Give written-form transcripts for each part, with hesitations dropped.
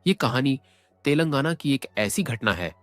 ये कहानी तेलंगाना की एक ऐसी घटना है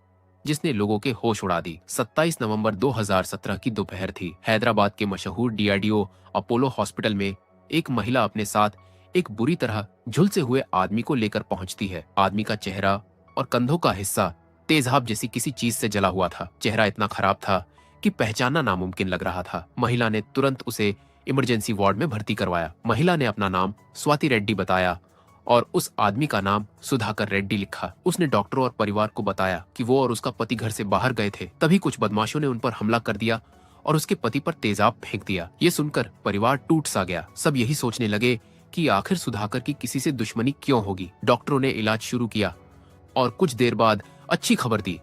जिसने लोगों के होश उड़ा दी। 27 नवंबर 2017 की दोपहर थी। हैदराबाद के मशहूर डीआरडीओ अपोलो हॉस्पिटल में एक महिला अपने साथ एक बुरी तरह झुलसे हुए आदमी को लेकर पहुंचती है। आदमी का चेहरा और कंधों का हिस्सा तेजाब जैसी किसी चीज से जला हुआ था। चेहरा इतना खराब था कि पहचानना नामुमकिन लग रहा था। महिला ने तुरंत उसे इमरजेंसी वार्ड में भर्ती करवाया। महिला ने अपना नाम स्वाति रेड्डी बताया और उस आदमी का नाम सुधाकर रेड्डी लिखा। उसने डॉक्टरों और परिवार को बताया कि वो और उसका पति घर से बाहर गए थे। तभी कुछ बदमाशों ने उन पर हमला कर दिया और उसके पति पर तेजाब फेंक दिया। ये सुनकर परिवार टूट सा गया। सब यही सोचने लगे कि आखिर सुधाकर की किसी से दुश्मनी क्यों होगी। डॉक्टरों ने इलाज शुरू किया और कुछ देर बाद अच्छी खबर दी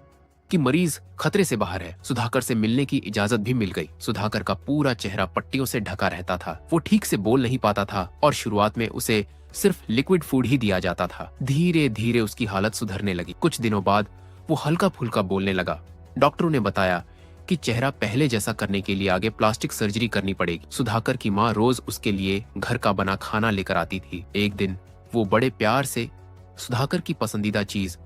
कि मरीज खतरे से बाहर है। सुधाकर से मिलने की इजाजत भी मिल गई। सुधाकर का पूरा चेहरा पट्टियों से ढका रहता था। वो ठीक से बोल नहीं पाता था और शुरुआत में उसे सिर्फ लिक्विड फूड ही दिया जाता था। धीरे धीरे उसकी हालत सुधरने लगी। कुछ दिनों बाद वो हल्का फुल्का बोलने लगा। डॉक्टरों ने बताया कि चेहरा पहले जैसा करने के लिए आगे प्लास्टिक सर्जरी करनी पड़ेगी। सुधाकर की माँ रोज उसके लिए घर का बना खाना लेकर आती थी। एक दिन वो बड़े प्यार से सुधाकर की पसंदीदा चीज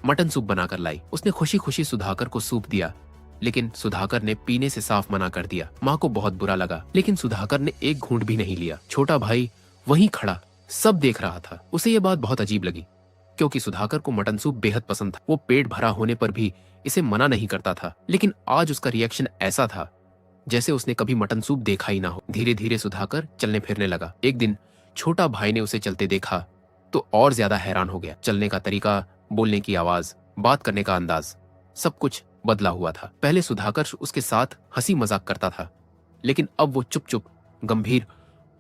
मटन सूप बनाकर लाई। उसने खुशी खुशी सुधाकर को सूप दिया, लेकिन सुधाकर ने पीने से साफ मना कर दिया। माँ को बहुत बुरा लगा, लेकिन सुधाकर ने एक घूंट भी नहीं लिया। छोटा भाई वहीं खड़ा सब देख रहा था। उसे ये बात बहुत अजीब लगी, क्योंकि सुधाकर को मटन सूप बेहद पसंद था। वो पेट भरा होने पर भी इसे मना नहीं करता था, लेकिन आज उसका रिएक्शन ऐसा था जैसे उसने कभी मटन सूप देखा ही ना हो। धीरे धीरे सुधाकर चलने फिरने लगा। एक दिन छोटा भाई ने उसे चलते देखा तो और ज्यादा हैरान हो गया। चलने का तरीका, बोलने की आवाज, बात करने का अंदाज, सब कुछ बदला हुआ था। पहले सुधाकर उसके साथ हंसी मजाक करता था, लेकिन अब वो चुप चुप, गंभीर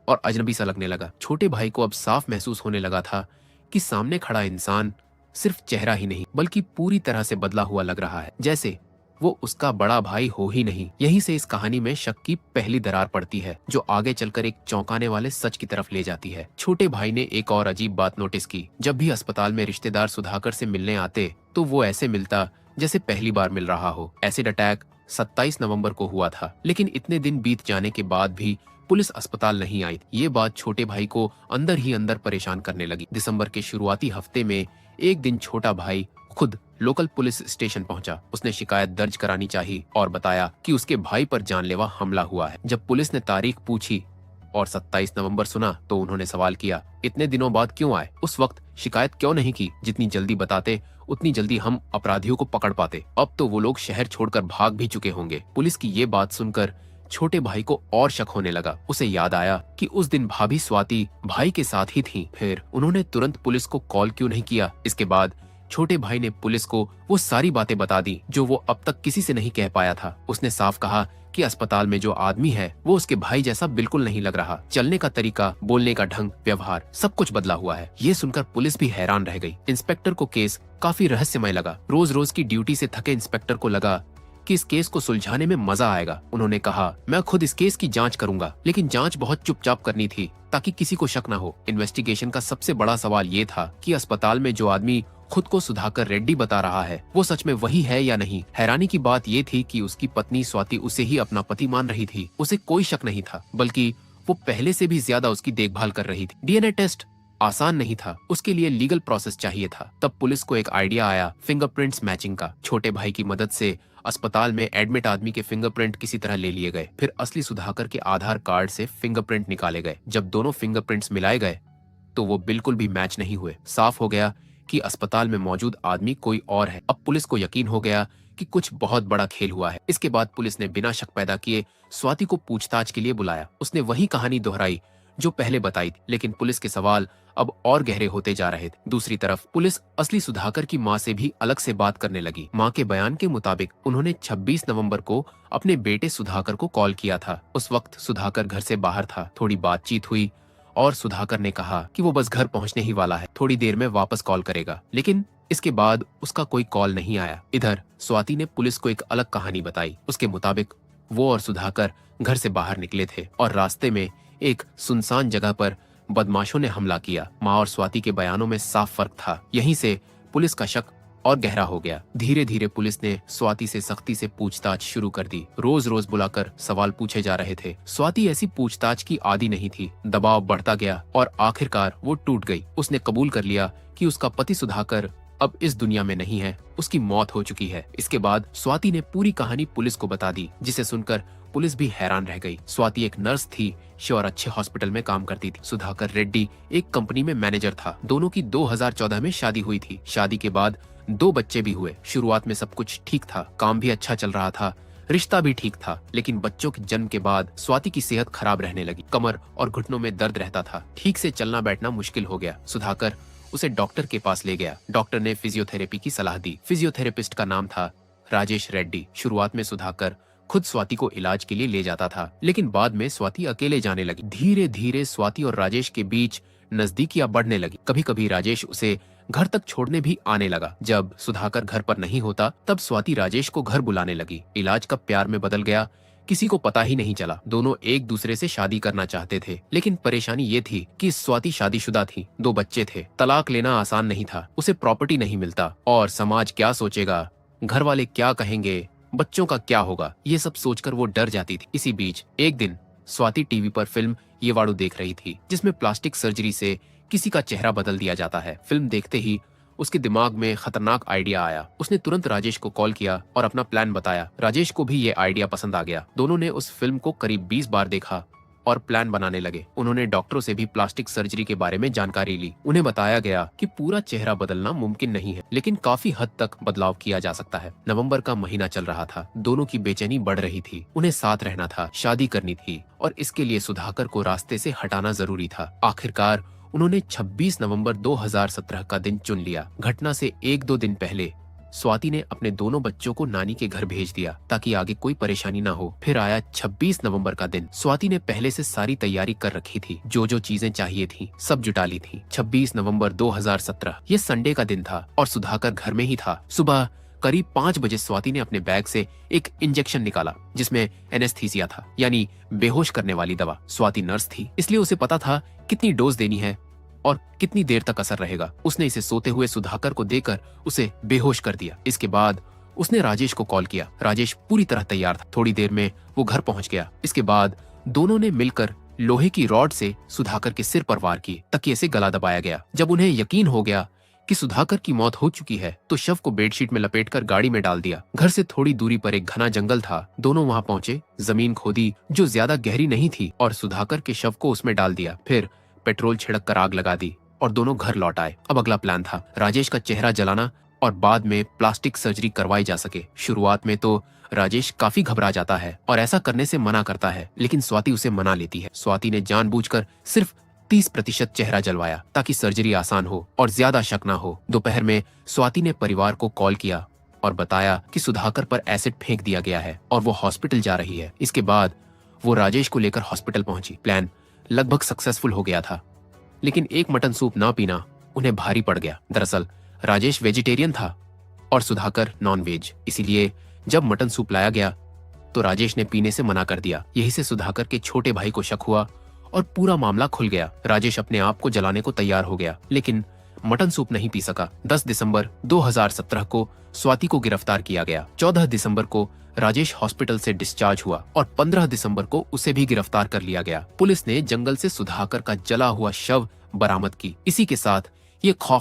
और अजनबी सा लगने लगा। छोटे भाई को अब साफ महसूस होने लगा था कि सामने खड़ा इंसान सिर्फ चेहरा ही नहीं बल्कि पूरी तरह से बदला हुआ लग रहा है, जैसे वो उसका बड़ा भाई हो ही नहीं। यहीं से इस कहानी में शक की पहली दरार पड़ती है, जो आगे चलकर एक चौंकाने वाले सच की तरफ ले जाती है। छोटे भाई ने एक और अजीब बात नोटिस की। जब भी अस्पताल में रिश्तेदार सुधाकर से मिलने आते तो वो ऐसे मिलता जैसे पहली बार मिल रहा हो। एसिड अटैक 27 नवंबर को हुआ था, लेकिन इतने दिन बीत जाने के बाद भी पुलिस अस्पताल नहीं आई। ये बात छोटे भाई को अंदर ही अंदर परेशान करने लगी। दिसंबर के शुरुआती हफ्ते में एक दिन छोटा भाई खुद लोकल पुलिस स्टेशन पहुंचा। उसने शिकायत दर्ज करानी चाहिए और बताया कि उसके भाई पर जानलेवा हमला हुआ है। जब पुलिस ने तारीख पूछी और 27 नवंबर सुना तो उन्होंने सवाल किया, इतने दिनों बाद क्यों आए? उस वक्त शिकायत क्यों नहीं की? जितनी जल्दी बताते उतनी जल्दी हम अपराधियों को पकड़ पाते। अब तो वो लोग शहर छोड़कर भाग भी चुके होंगे। पुलिस की ये बात सुनकर छोटे भाई को और शक होने लगा। उसे याद आया कि उस दिन भाभी स्वाति भाई के साथ ही थी। फिर उन्होंने तुरंत पुलिस को कॉल क्यों नहीं किया? इसके बाद छोटे भाई ने पुलिस को वो सारी बातें बता दी जो वो अब तक किसी से नहीं कह पाया था। उसने साफ कहा कि अस्पताल में जो आदमी है वो उसके भाई जैसा बिल्कुल नहीं लग रहा। चलने का तरीका, बोलने का ढंग, व्यवहार, सब कुछ बदला हुआ है। ये सुनकर पुलिस भी हैरान रह गई। इंस्पेक्टर को केस काफी रहस्यमय लगा। रोज रोज की ड्यूटी से थके इंस्पेक्टर को लगा कि इस केस को सुलझाने में मजा आएगा। उन्होंने कहा, मैं खुद इस केस की जांच करूंगा, लेकिन जांच बहुत चुपचाप करनी थी ताकि किसी को शक न हो। इन्वेस्टिगेशन का सबसे बड़ा सवाल ये था कि अस्पताल में जो आदमी खुद को सुधाकर रेड्डी बता रहा है वो सच में वही है या नहीं। हैरानी की बात ये थी कि उसकी पत्नी स्वाति उसे ही अपना पति मान रही थी। उसे कोई शक नहीं था, बल्कि वो पहले से भी ज्यादा उसकी देखभाल कर रही थी। डीएनए टेस्ट आसान नहीं था, उसके लिए लीगल प्रोसेस चाहिए था। तब पुलिस को एक आइडिया आया फिंगरप्रिंट्स मैचिंग का। छोटे भाई की मदद से अस्पताल में एडमिट आदमी के फिंगरप्रिंट किसी तरह ले लिए गए। फिर असली सुधाकर के आधार कार्ड से फिंगरप्रिंट निकाले गए। जब दोनों फिंगरप्रिंट्स मिलाए गए तो वो बिल्कुल भी मैच नहीं हुए। साफ हो गया कि अस्पताल में मौजूद आदमी कोई और है। अब पुलिस को यकीन हो गया कि कुछ बहुत बड़ा खेल हुआ है। इसके बाद पुलिस ने बिना शक पैदा किए स्वाति को पूछताछ के लिए बुलाया। उसने वही कहानी दोहराई जो पहले बताई थी, लेकिन पुलिस के सवाल अब और गहरे होते जा रहे थे। दूसरी तरफ पुलिस असली सुधाकर की मां से भी अलग से बात करने लगी। मां के बयान के मुताबिक उन्होंने 26 नवंबर को अपने बेटे सुधाकर को कॉल किया था। उस वक्त सुधाकर घर से बाहर था। थोड़ी बातचीत हुई और सुधाकर ने कहा कि वो बस घर पहुंचने ही वाला है, थोड़ी देर में वापस कॉल करेगा। लेकिन इसके बाद उसका कोई कॉल नहीं आया। इधर स्वाति ने पुलिस को एक अलग कहानी बताई। उसके मुताबिक वो और सुधाकर घर से बाहर निकले थे और रास्ते में एक सुनसान जगह पर बदमाशों ने हमला किया। माँ और स्वाति के बयानों में साफ फर्क था। यहीं से पुलिस का शक और गहरा हो गया। धीरे धीरे पुलिस ने स्वाति से सख्ती से पूछताछ शुरू कर दी। रोज रोज बुलाकर सवाल पूछे जा रहे थे। स्वाति ऐसी पूछताछ की आदी नहीं थी। दबाव बढ़ता गया और आखिरकार वो टूट गई। उसने कबूल कर लिया कि उसका पति सुधाकर अब इस दुनिया में नहीं है, उसकी मौत हो चुकी है। इसके बाद स्वाति ने पूरी कहानी पुलिस को बता दी, जिसे सुनकर पुलिस भी हैरान रह गई। स्वाति एक नर्स थी और अच्छे हॉस्पिटल में काम करती थी। सुधाकर रेड्डी एक कंपनी में मैनेजर था। दोनों की 2014 में शादी हुई थी। शादी के बाद 2 बच्चे भी हुए। शुरुआत में सब कुछ ठीक था, काम भी अच्छा चल रहा था, रिश्ता भी ठीक था। लेकिन बच्चों के जन्म के बाद स्वाति की सेहत खराब रहने लगी। कमर और घुटनों में दर्द रहता था। ठीक से चलना बैठना मुश्किल हो गया। सुधाकर उसे डॉक्टर के पास ले गया। डॉक्टर ने फिजियोथेरेपी की सलाह दी। फिजियोथेरेपिस्ट का नाम था राजेश रेड्डी। शुरुआत में सुधाकर खुद स्वाति को इलाज के लिए ले जाता था, लेकिन बाद में स्वाति अकेले जाने लगी। धीरे धीरे स्वाति और राजेश के बीच नजदीकियां बढ़ने लगी। कभी कभी राजेश उसे घर तक छोड़ने भी आने लगा। जब सुधाकर घर पर नहीं होता, तब स्वाति राजेश को घर बुलाने लगी। इलाज कब प्यार में बदल गया, किसी को पता ही नहीं चला। दोनों एक दूसरे से शादी करना चाहते थे, लेकिन परेशानी ये थी कि स्वाति शादीशुदा थी, 2 बच्चे थे। तलाक लेना आसान नहीं था। उसे प्रॉपर्टी नहीं मिलता और समाज क्या सोचेगा, घर वाले क्या कहेंगे, बच्चों का क्या होगा, ये सब सोचकर वो डर जाती थी। इसी बीच एक दिन स्वाति टीवी पर फिल्म ये वाड़ू देख रही थी, जिसमें प्लास्टिक सर्जरी से किसी का चेहरा बदल दिया जाता है। फिल्म देखते ही उसके दिमाग में खतरनाक आइडिया आया। उसने तुरंत राजेश को कॉल किया और अपना प्लान बताया। राजेश को भी ये आइडिया पसंद आ गया। दोनों ने उस फिल्म को करीब 20 बार देखा और प्लान बनाने लगे। उन्होंने डॉक्टरों से भी प्लास्टिक सर्जरी के बारे में जानकारी ली। उन्हें बताया गया कि पूरा चेहरा बदलना मुमकिन नहीं है, लेकिन काफी हद तक बदलाव किया जा सकता है। नवंबर का महीना चल रहा था। दोनों की बेचैनी बढ़ रही थी। उन्हें साथ रहना था, शादी करनी थी और इसके लिए सुधाकर को रास्ते से हटाना जरूरी था। आखिरकार उन्होंने 26 नवंबर 2017 का दिन चुन लिया। घटना से 1-2 दिन पहले स्वाति ने अपने दोनों बच्चों को नानी के घर भेज दिया ताकि आगे कोई परेशानी ना हो। फिर आया 26 नवंबर का दिन। स्वाति ने पहले से सारी तैयारी कर रखी थी। जो जो चीजें चाहिए थी सब जुटा ली थी। 26 नवंबर 2017 ये संडे का दिन था और सुधाकर घर में ही था। सुबह करीब 5 बजे स्वाति ने अपने बैग से एक इंजेक्शन निकाला, जिसमें एनेस्थीसिया था, यानी बेहोश करने वाली दवा। स्वाति नर्स थी, इसलिए उसे पता था कितनी डोज देनी है और कितनी देर तक असर रहेगा। उसने इसे सोते हुए सुधाकर को देकर उसे बेहोश कर दिया। इसके बाद उसने राजेश को कॉल किया। राजेश पूरी तरह तैयार था। थोड़ी देर में वो घर पहुंच गया। इसके बाद दोनों ने मिलकर लोहे की रॉड से सुधाकर के सिर पर वार किए। तकिए से गला दबाया गया। जब उन्हें यकीन हो गया कि सुधाकर की मौत हो चुकी है, तो शव को बेडशीट में लपेटकर गाड़ी में डाल दिया। घर से थोड़ी दूरी पर एक घना जंगल था। दोनों वहां पहुंचे, जमीन खोदी जो ज्यादा गहरी नहीं थी और सुधाकर के शव को उसमें डाल दिया। फिर पेट्रोल छिड़क कर आग लगा दी और दोनों घर लौट आए। अब अगला प्लान था राजेश का चेहरा जलाना और बाद में प्लास्टिक सर्जरी करवाई जा सके। शुरुआत में तो राजेश काफी घबरा जाता है और ऐसा करने से मना करता है, लेकिन स्वाति उसे मना लेती है। स्वाति ने जानबूझकर सिर्फ 30% चेहरा जलवाया ताकि सर्जरी आसान हो और ज्यादा शक ना हो। दोपहर में स्वाति ने परिवार को कॉल किया और बताया कि सुधाकर पर एसिड फेंक दिया गया है और वो हॉस्पिटल जा रही है। इसके बाद वो राजेश को लेकर हॉस्पिटल पहुंची। प्लान लगभग सक्सेसफुल हो गया था, लेकिन एक मटन सूप ना पीना उन्हें भारी पड़ गया। दरअसल राजेश वेजिटेरियन था और सुधाकर नॉन वेज, इसीलिए जब मटन सूप लाया गया तो राजेश ने पीने से मना कर दिया। यही से सुधाकर के छोटे भाई को शक हुआ और पूरा मामला खुल गया। राजेश अपने आप को जलाने को तैयार हो गया, लेकिन मटन सूप नहीं पी सका। 10 दिसंबर 2017 को स्वाति को गिरफ्तार किया गया। 14 दिसंबर को राजेश हॉस्पिटल से डिस्चार्ज हुआ और 15 दिसंबर को उसे भी गिरफ्तार कर लिया गया। पुलिस ने जंगल से सुधाकर का जला हुआ शव बरामद की। इसी के साथ ये खौफ